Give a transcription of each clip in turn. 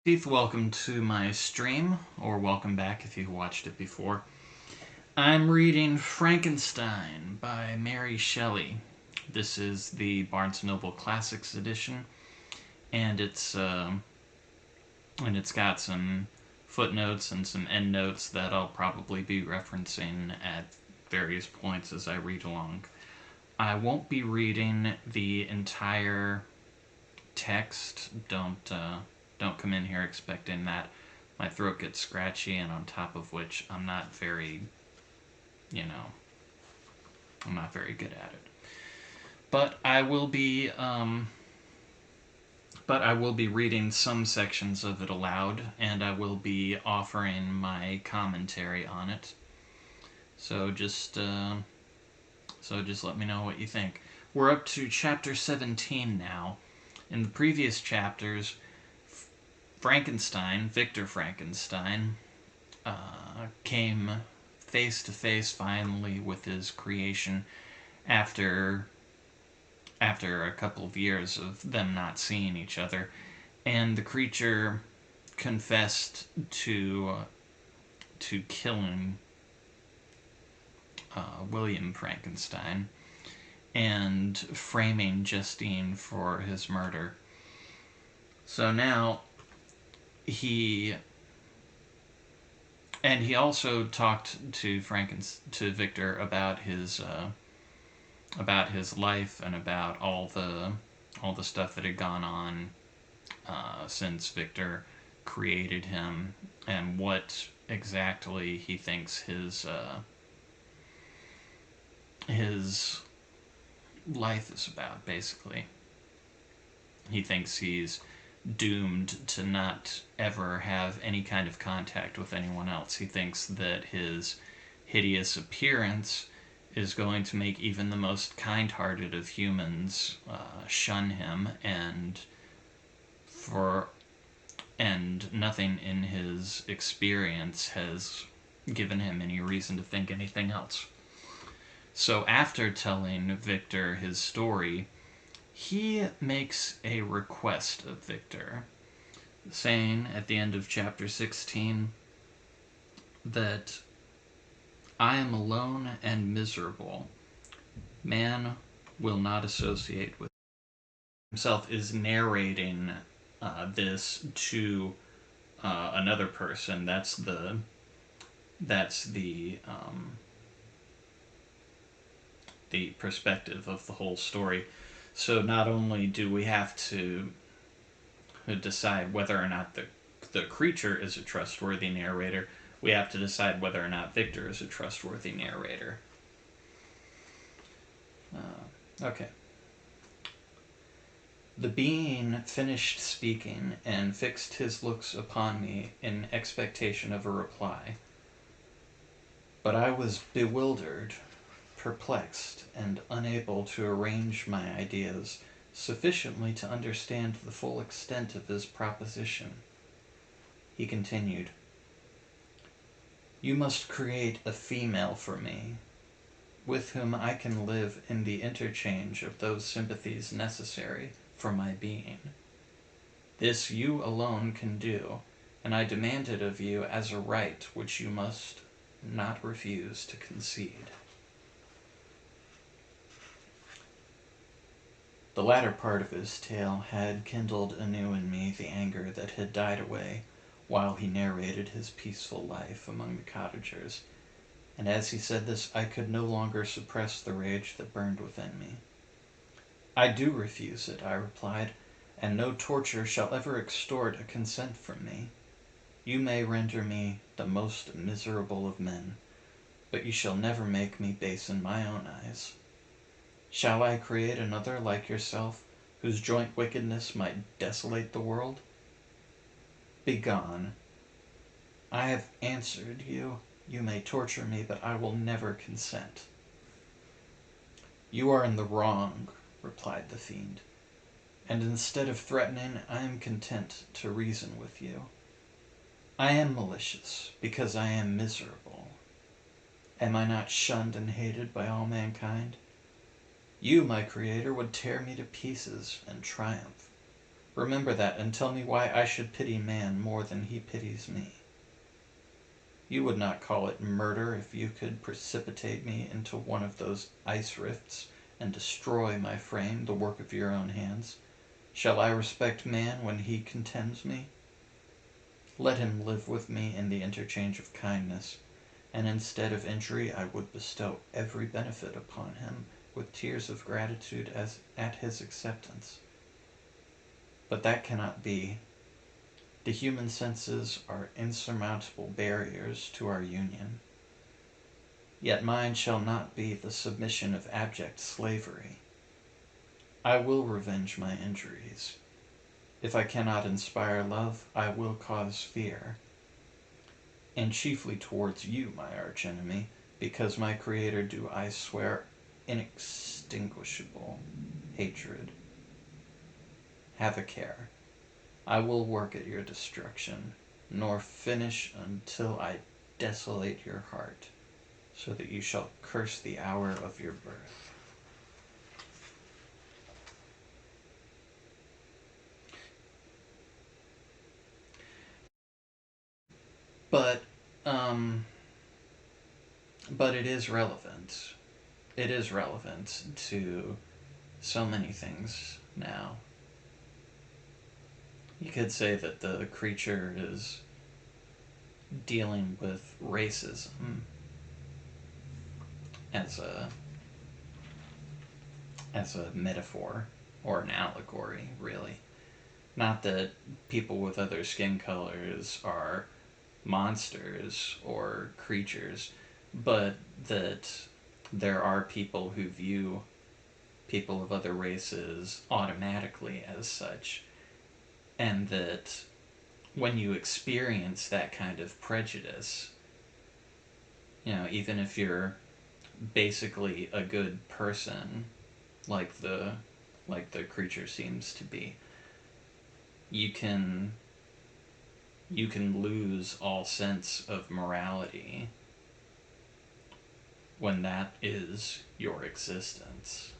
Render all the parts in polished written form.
Keith, welcome to my stream, or welcome back if you've watched it before. I'm reading Frankenstein by Mary Shelley. This is the Barnes & Noble Classics edition, and it's got some footnotes and some endnotes that I'll probably be referencing at various points as I read along. I won't be reading the entire text. Don't come in here expecting that. My throat gets scratchy, and on top of which, I'm not very good at it. But I will be reading some sections of it aloud, and I will be offering my commentary on it. So just let me know what you think. We're up to chapter 17 now. In the previous chapters, Victor Frankenstein, came face to face finally with his creation after a couple of years of them not seeing each other, and the creature confessed to killing William Frankenstein and framing Justine for his murder. So now he also talked to Victor about his life and about all the stuff that had gone on since Victor created him, and what exactly he thinks his life is about. Basically, he thinks he's doomed to not ever have any kind of contact with anyone else. He thinks that his hideous appearance is going to make even the most kind-hearted of humans shun him, and nothing in his experience has given him any reason to think anything else. So after telling Victor his story, he makes a request of Victor, saying at the end of chapter 16 that I am alone and miserable. Man will not associate with himself. Is narrating this to another person. That's the perspective of the whole story. So not only do we have to decide whether or not the creature is a trustworthy narrator, we have to decide whether or not Victor is a trustworthy narrator. Okay. The being finished speaking and fixed his looks upon me in expectation of a reply. But I was bewildered, perplexed, and unable to arrange my ideas sufficiently to understand the full extent of his proposition. He continued, You must create a female for me, with whom I can live in the interchange of those sympathies necessary for my being. This you alone can do, and I demand it of you as a right which you must not refuse to concede. The latter part of his tale had kindled anew in me the anger that had died away while he narrated his peaceful life among the cottagers, and as he said this I could no longer suppress the rage that burned within me. I do refuse it, I replied, and no torture shall ever extort a consent from me. You may render me the most miserable of men, but you shall never make me base in my own eyes. Shall I create another like yourself, whose joint wickedness might desolate the world? Begone. I have answered you. You may torture me, but I will never consent. You are in the wrong, replied the fiend, and instead of threatening, I am content to reason with you. I am malicious because I am miserable. Am I not shunned and hated by all mankind? You, my creator, would tear me to pieces and triumph. Remember that and tell me why I should pity man more than he pities me. You would not call it murder if you could precipitate me into one of those ice rifts and destroy my frame, the work of your own hands. Shall I respect man when he contemns me? Let him live with me in the interchange of kindness, and instead of injury I would bestow every benefit upon him with tears of gratitude as at his acceptance. But that cannot be. The human senses are insurmountable barriers to our union. Yet mine shall not be the submission of abject slavery. I will revenge my injuries. If I cannot inspire love, I will cause fear. And chiefly towards you, my archenemy, because my Creator do I swear inextinguishable hatred. Have a care. I will work at your destruction, nor finish until I desolate your heart, so that you shall curse the hour of your birth. But, um, but it is relevant. It is relevant to so many things now. You could say that the creature is dealing with racism as a metaphor or an allegory, really. Not that people with other skin colors are monsters or creatures, but that there are people who view people of other races automatically as such, and that when you experience that kind of prejudice, even if you're basically a good person, like the creature seems to be, you can lose all sense of morality when that is your existence.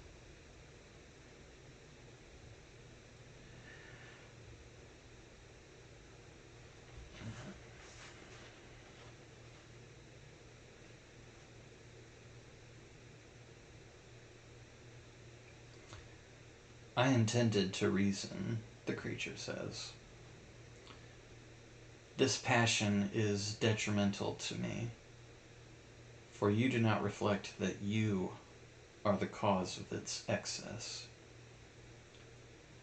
I intended to reason, the creature says. This passion is detrimental to me, for you do not reflect that you are the cause of its excess.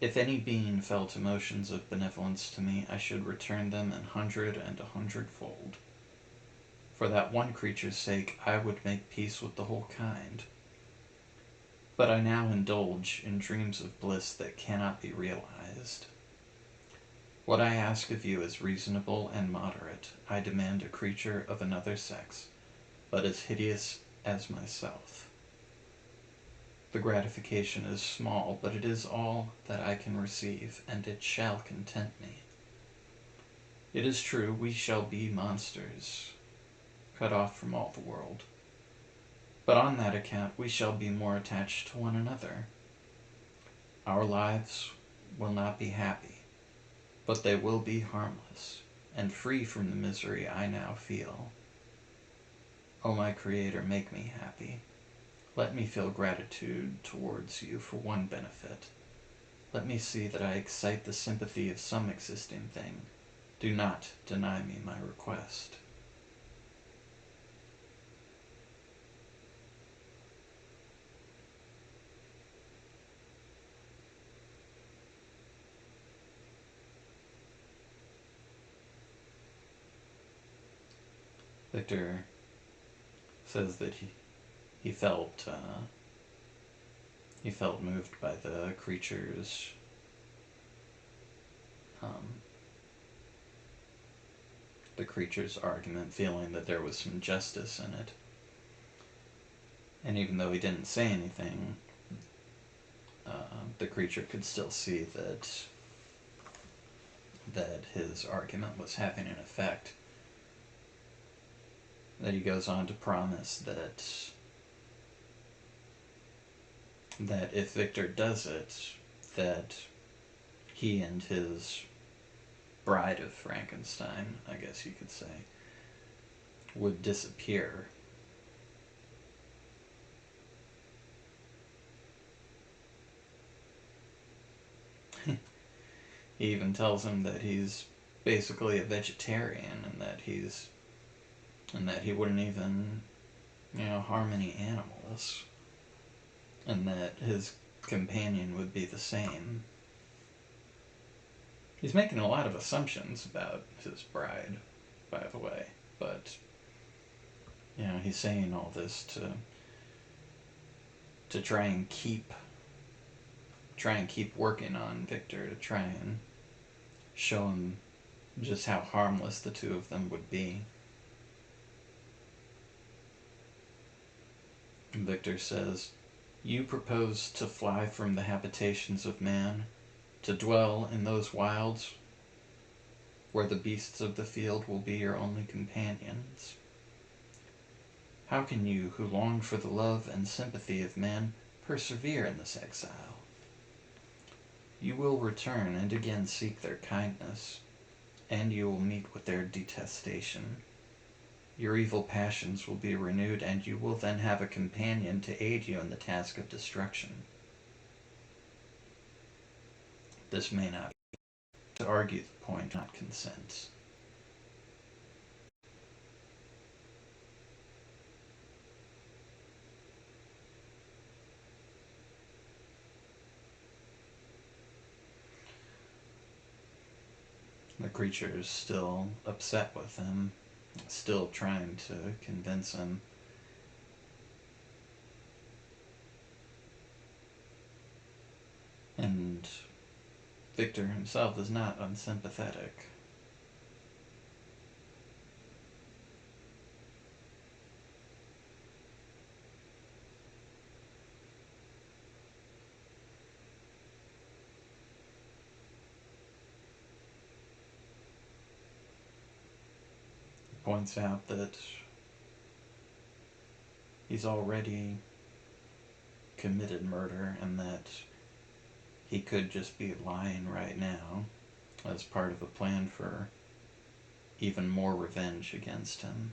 If any being felt emotions of benevolence to me, I should return them 100 and 100-fold. For that one creature's sake, I would make peace with the whole kind. But I now indulge in dreams of bliss that cannot be realized. What I ask of you is reasonable and moderate. I demand a creature of another sex, but as hideous as myself. The gratification is small, but it is all that I can receive, and it shall content me. It is true, we shall be monsters, cut off from all the world. But on that account we shall be more attached to one another. Our lives will not be happy, but they will be harmless, and free from the misery I now feel. O my Creator, make me happy. Let me feel gratitude towards you for one benefit. Let me see that I excite the sympathy of some existing thing. Do not deny me my request. Victor says that he felt moved by the creature's argument, feeling that there was some justice in it. And even though he didn't say anything, the creature could still see that his argument was having an effect. That he goes on to promise that if Victor does it, that he and his bride of Frankenstein, I guess you could say, would disappear. He even tells him that he's basically a vegetarian and that he wouldn't even, harm any animals, and that his companion would be the same. He's making a lot of assumptions about his bride, by the way, but he's saying all this to try and keep working on Victor, to try and show him just how harmless the two of them would be. And Victor says, "You propose to fly from the habitations of man, to dwell in those wilds where the beasts of the field will be your only companions. How can you, who long for the love and sympathy of men, persevere in this exile? You will return and again seek their kindness, and you will meet with their detestation. Your evil passions will be renewed, and you will then have a companion to aid you in the task of destruction. This may not be to argue the point, not consent." The creature is still upset with him, still trying to convince him. And Victor himself is not unsympathetic. He points out that he's already committed murder and that he could just be lying right now as part of a plan for even more revenge against him.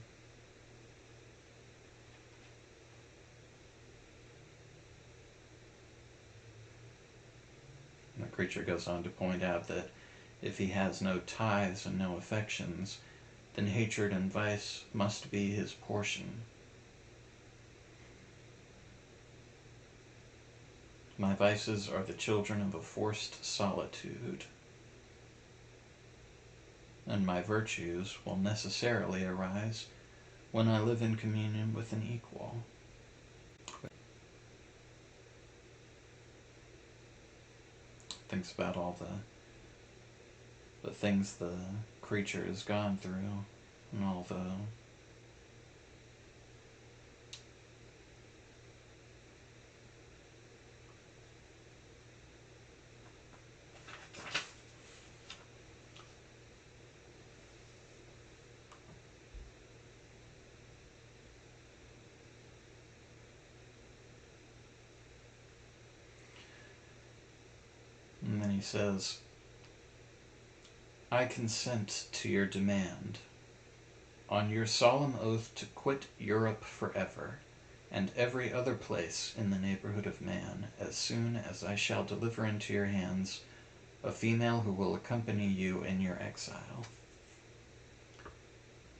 And the creature goes on to point out that if he has no ties and no affections, then hatred and vice must be his portion. My vices are the children of a forced solitude, and my virtues will necessarily arise when I live in communion with an equal. Thinks about all the things the creature has gone through and all the and then he says, "I consent to your demand, on your solemn oath to quit Europe forever, and every other place in the neighborhood of man, as soon as I shall deliver into your hands a female who will accompany you in your exile."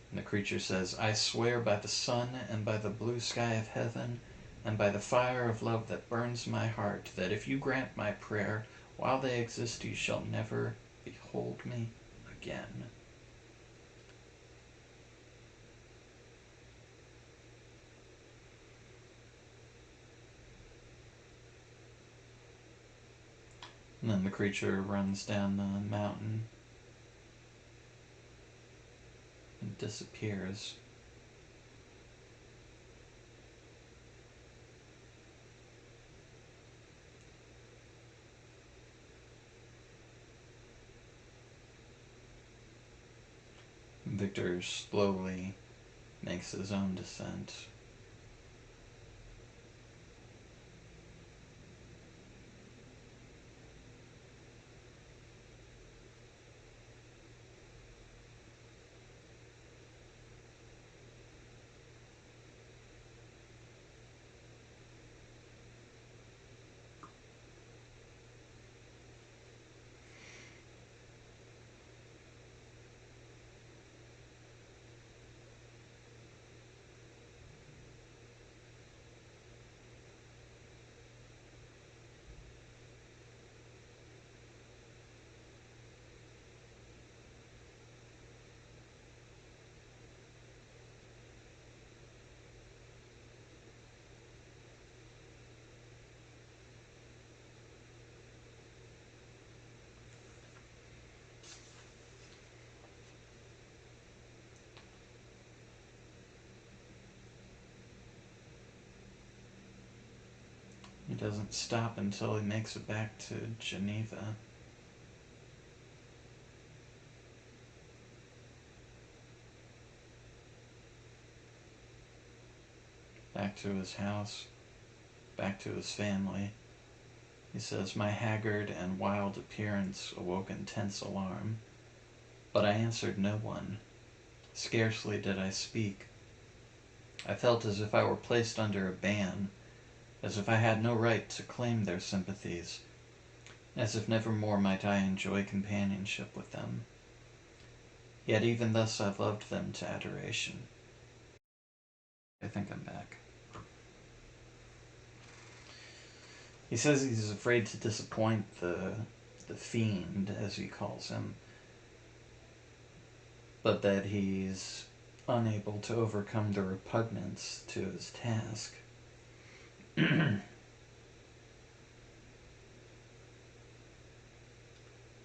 And the creature says, "I swear by the sun and by the blue sky of heaven and by the fire of love that burns my heart, that if you grant my prayer, while they exist you shall never behold me again." And then the creature runs down the mountain and disappears. Victor slowly makes his own descent. He doesn't stop until he makes it back to Geneva. Back to his house, back to his family. He says, "My haggard and wild appearance awoke intense alarm, but I answered no one. Scarcely did I speak. I felt as if I were placed under a ban, as if I had no right to claim their sympathies, as if never more might I enjoy companionship with them. Yet even thus I loved them to adoration." I think I'm back. He says he's afraid to disappoint the fiend, as he calls him, but that he's unable to overcome the repugnance to his task.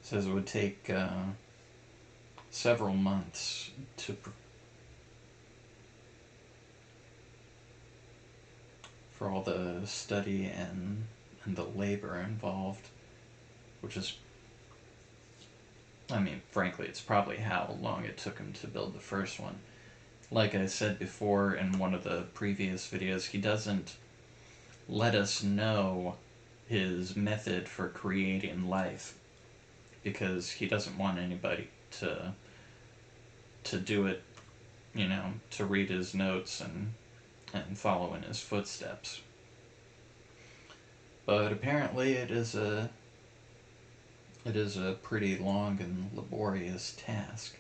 Says it would take several months for all the study and the labor involved, which is, I mean, frankly, it's probably how long it took him to build the first one. Like I said before in one of the previous videos, he doesn't let us know his method for creating life because he doesn't want anybody to do it, to read his notes and follow in his footsteps. But apparently it is a pretty long and laborious task.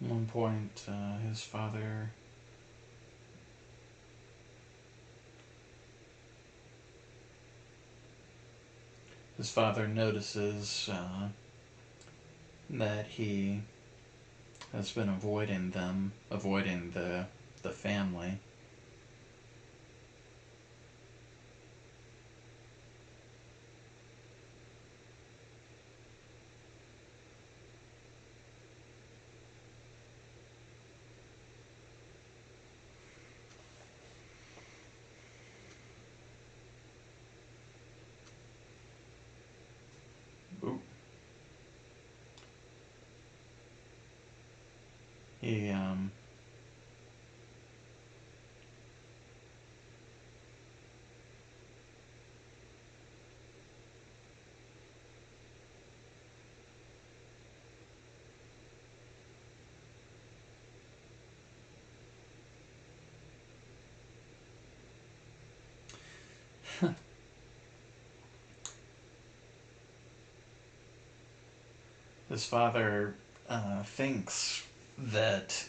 At one point, his father notices that he has been avoiding the family. Ooh. He his father thinks that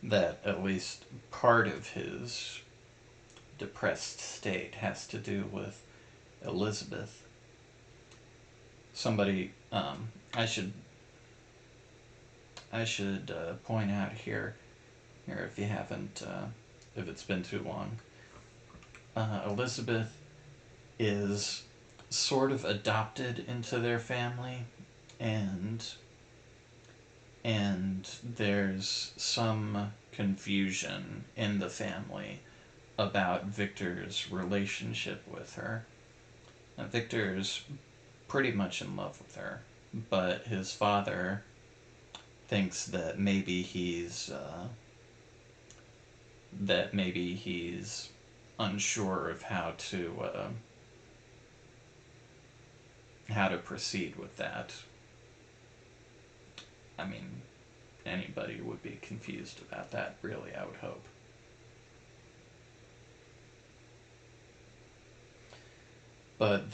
that at least part of his depressed state has to do with Elizabeth. Somebody, I should point out here if you haven't, if it's been too long. Elizabeth is sort of adopted into their family, and there's some confusion in the family about Victor's relationship with her. Now, Victor's pretty much in love with her, but his father thinks that maybe he's unsure of how to proceed with that. I mean, anybody would be confused about that, really, I would hope. But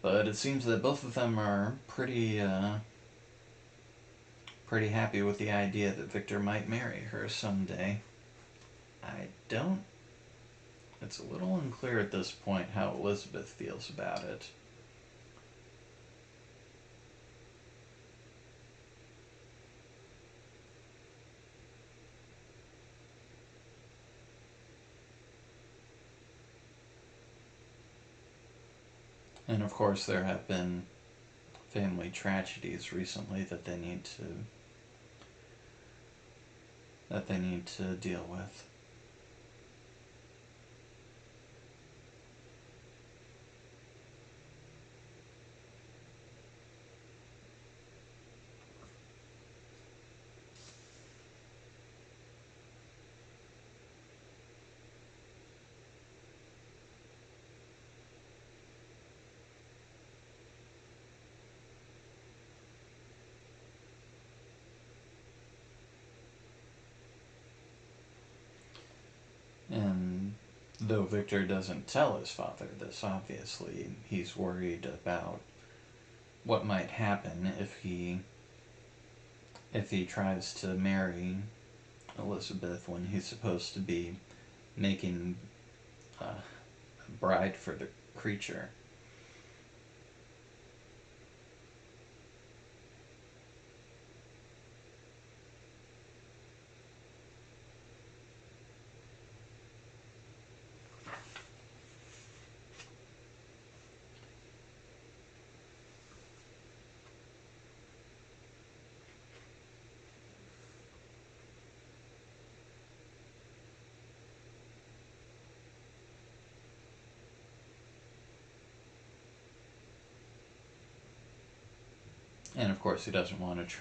but it seems that both of them are pretty happy with the idea that Victor might marry her someday. I don't. It's a little unclear at this point how Elizabeth feels about it. And of course, there have been family tragedies recently that they need to deal with. And though Victor doesn't tell his father this, obviously, he's worried about what might happen if he tries to marry Elizabeth when he's supposed to be making a bride for the creature. And of course, he doesn't want to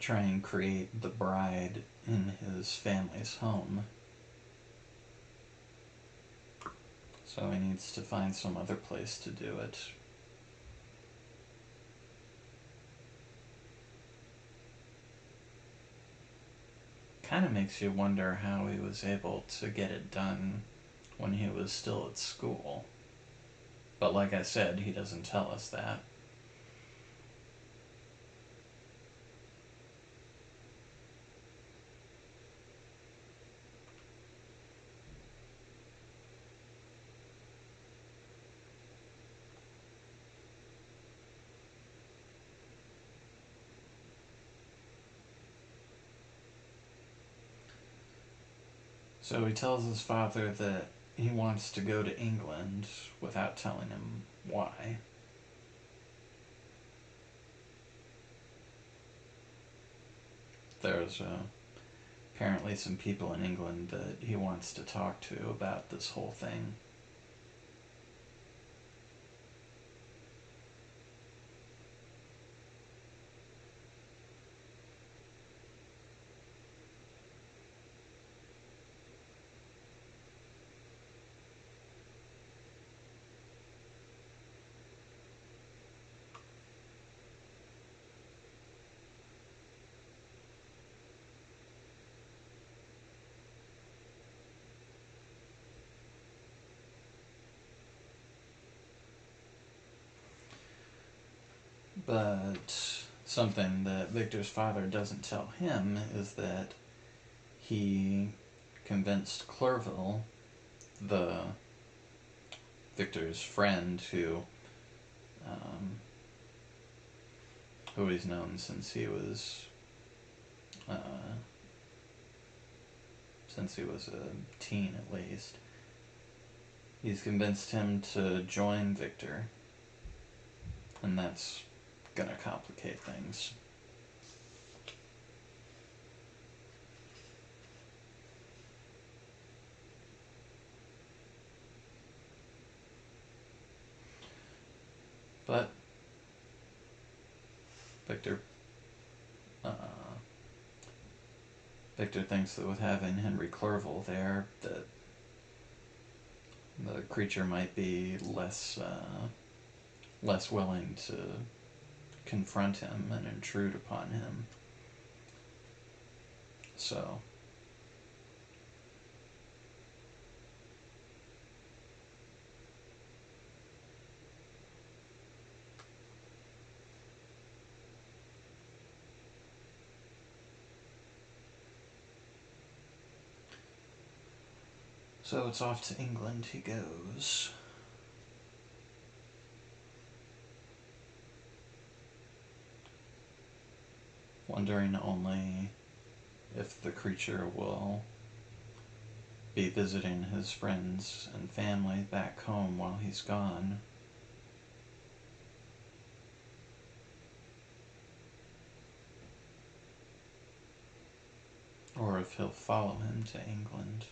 try and create the bride in his family's home. So he needs to find some other place to do it. Kind of makes you wonder how he was able to get it done when he was still at school. But like I said, he doesn't tell us that. So he tells his father that he wants to go to England without telling him why. There's apparently some people in England that he wants to talk to about this whole thing. But something that Victor's father doesn't tell him is that he convinced Clerval, the Victor's friend um, who he's known uh, since he was a teen at least. He's convinced him to join Victor, and that's gonna complicate things. But Victor, uh, Victor thinks that with having Henry Clerval there, that the creature might be less willing to confront him and intrude upon him. So it's off to England he goes. Wondering only if the creature will be visiting his friends and family back home while he's gone. Or if he'll follow him to England.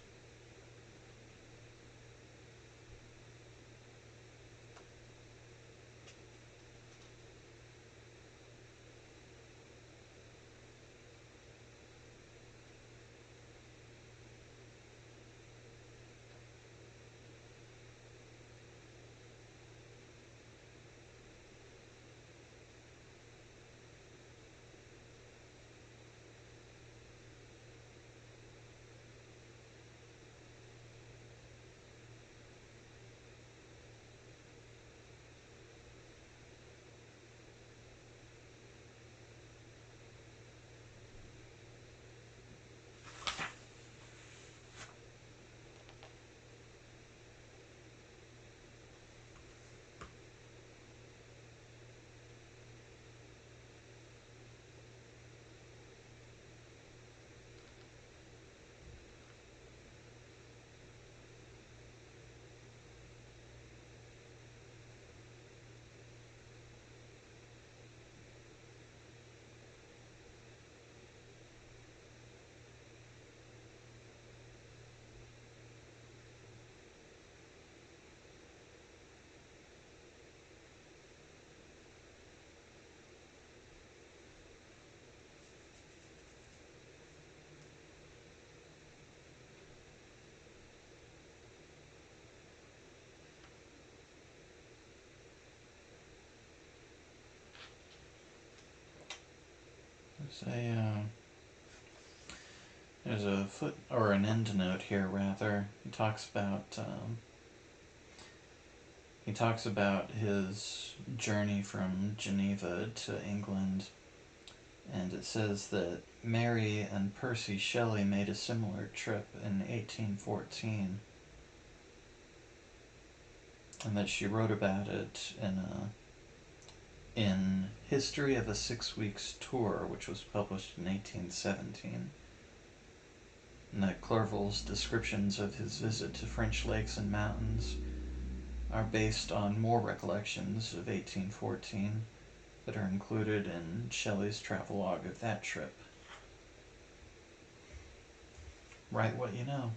There's a foot or an endnote here rather. He talks about his journey from Geneva to England, and it says that Mary and Percy Shelley made a similar trip in 1814, and that she wrote about it in History of a 6 Weeks Tour, which was published in 1817. And that Clerval's descriptions of his visit to French lakes and mountains are based on more recollections of 1814 that are included in Shelley's travelogue of that trip. Write what you know.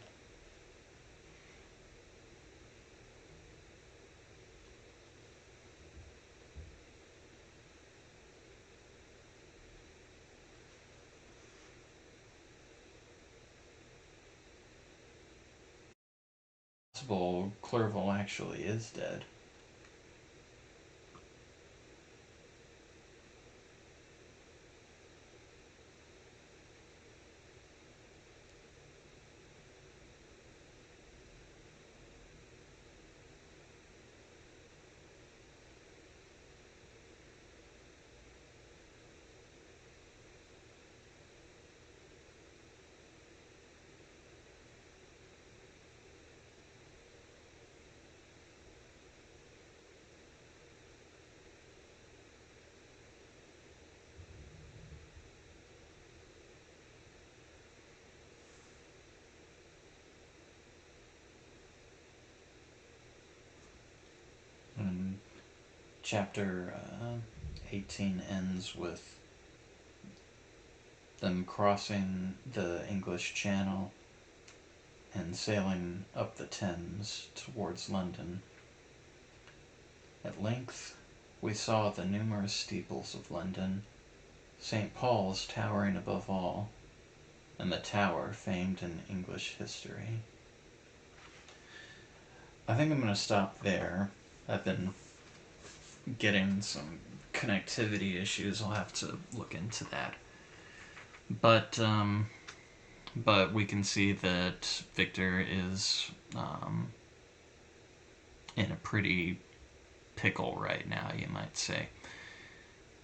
Possible Clerval actually is dead. And chapter 18 ends with them crossing the English Channel and sailing up the Thames towards London. At length we saw the numerous steeples of London, St. Paul's towering above all, and the tower famed in English history. I think I'm going to stop there. I've been getting some connectivity issues. I'll have to look into that. But we can see that Victor is in a pretty pickle right now, you might say.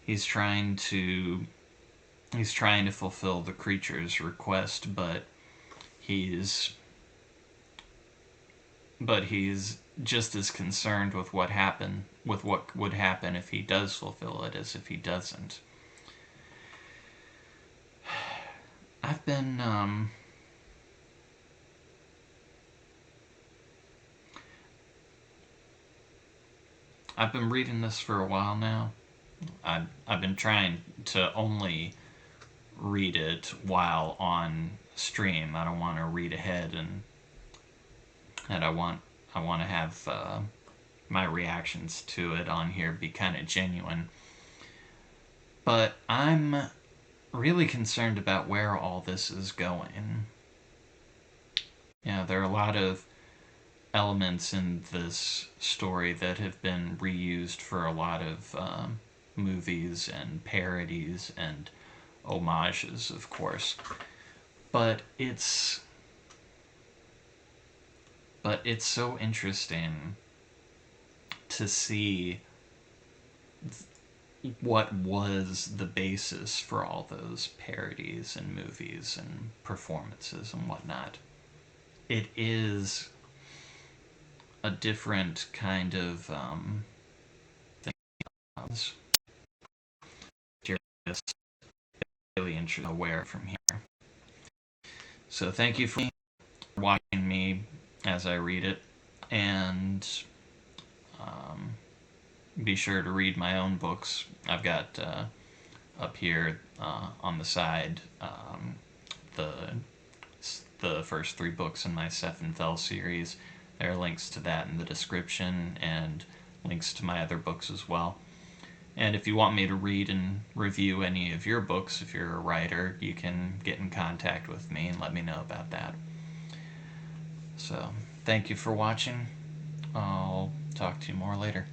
He's trying to fulfill the creature's request, but he's just as concerned with what would happen if he does fulfill it as if he doesn't. I've been reading this for a while now. I've been trying to only read it while on stream. I don't want to read ahead, and I want to have my reactions to it on here be kind of genuine. But I'm really concerned about where all this is going. There are a lot of elements in this story that have been reused for a lot of movies and parodies and homages, of course. But it's so interesting to see what was the basis for all those parodies and movies and performances and whatnot. It is a different kind of thing. Just really interesting, aware from here. So thank you for watching me as I read it, and be sure to read my own books. I've got up here on the side the first 3 books in my Sephenfeld series. There are links to that in the description and links to my other books as well. And if you want me to read and review any of your books, if you're a writer, you can get in contact with me and let me know about that. So, thank you for watching. I'll talk to you more later.